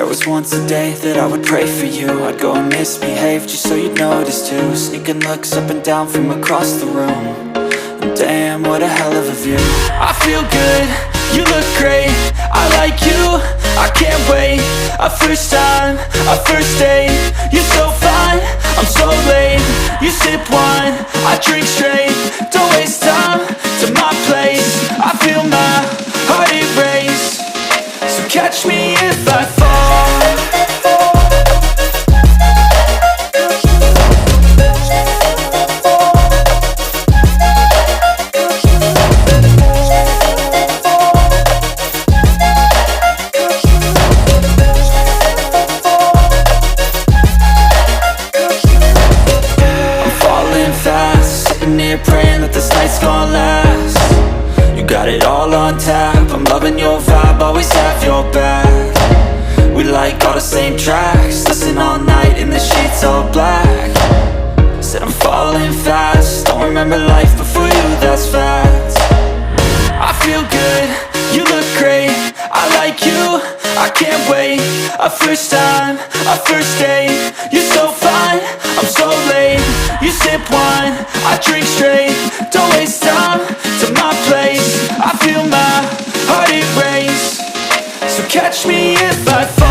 was once a day that I would pray for you. I'd go and misbehave just so you'd notice too. Sneaking looks up and down from across the room. And damn, what a hell of a view. I feel good, you look great, I like you, I can't wait. A first time, a first date. You're so fine, I'm so late. You sip wine, I drink straight. Don't waste time to my place. I feel my heart erase. So catch me if I fall. Praying that this night's gonna last. You got it all on tap, I'm loving your vibe, always have your back. We like all the same tracks, listen all night in the sheets all black. Said I'm falling fast, don't remember life before you, that's fact. I feel good, you look great, I like you, I can't wait. A first time, a first date. You're so fine, I'm so late. You sip wine, I drink straight. Don't waste time to my place. I feel my heart erase. So catch me if I fall.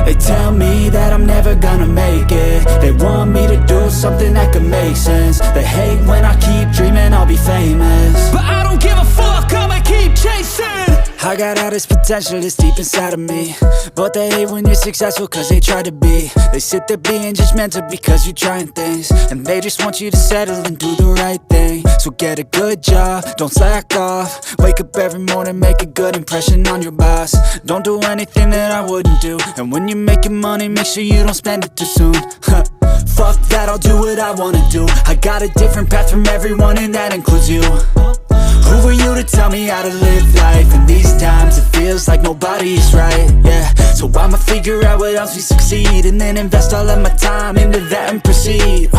They tell me that I'm never gonna make it. They want me to do something that could make sense. They hate when I keep dreaming I'll be famous, but I don't give a fuck, I'ma keep chasing. I got all this potential that's deep inside of me, but they hate when you're successful cause they try to be. They sit there being judgmental because you're trying things, and they just want you to settle and do the right thing. So get a good job, don't slack off. Wake up every morning, make a good impression on your boss. Don't do anything that I wouldn't do, and when you're making money, make sure you don't spend it too soon. Fuck that, I'll do what I wanna do. I got a different path from everyone and that includes you. Who are you to tell me how to live life? In these times it feels like nobody's right, yeah. So I'ma figure out what else we succeed, and then invest all of my time into that and proceed.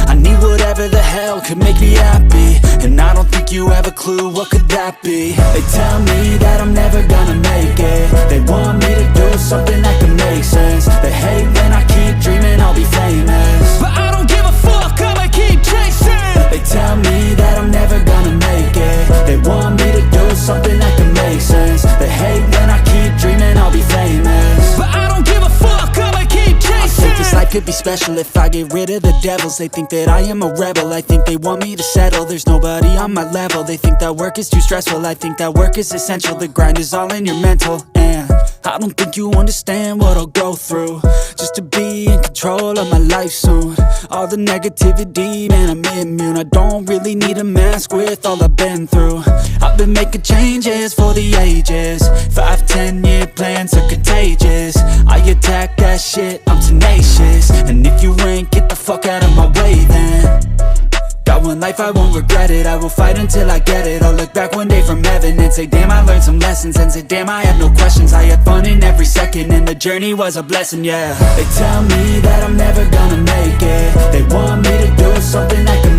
I need whatever the hell could make me happy, and I don't think you have a clue what could that be. They tell me that I'm never gonna make it. They want me to do something that can make sense. They hate when I keep dreaming I'll be famous, but I don't give a fuck, I'ma keep chasing. They tell me that I'm never gonna make it. They want me to do something that can make sense. They hate when I keep dreaming I'll be famous, but I don't give a fuck, I'ma keep chasing. I think this life could be special if I get rid of the devils. They think that I am a rebel, I think they want me to settle. There's nobody on my level. They think that work is too stressful, I think that work is essential. The grind is all in your mental, and I don't think you understand what I'll go through just to be in control of my life soon. All the negativity, man, I'm immune. I don't really need a mask with all I've been through. I've been making changes for the ages. 5-10 year plans are contagious. I attack that shit, I'm tenacious. And if you ain't, get the fuck out of my way then. Got one life, I won't regret it. I will fight until I get it. I'll look back one day from heaven and say, damn, I learned some lessons. And say, damn, I have no questions. I had fun in every second, and the journey was a blessing, yeah. They tell me that I'm never gonna make it. They want me to do something that can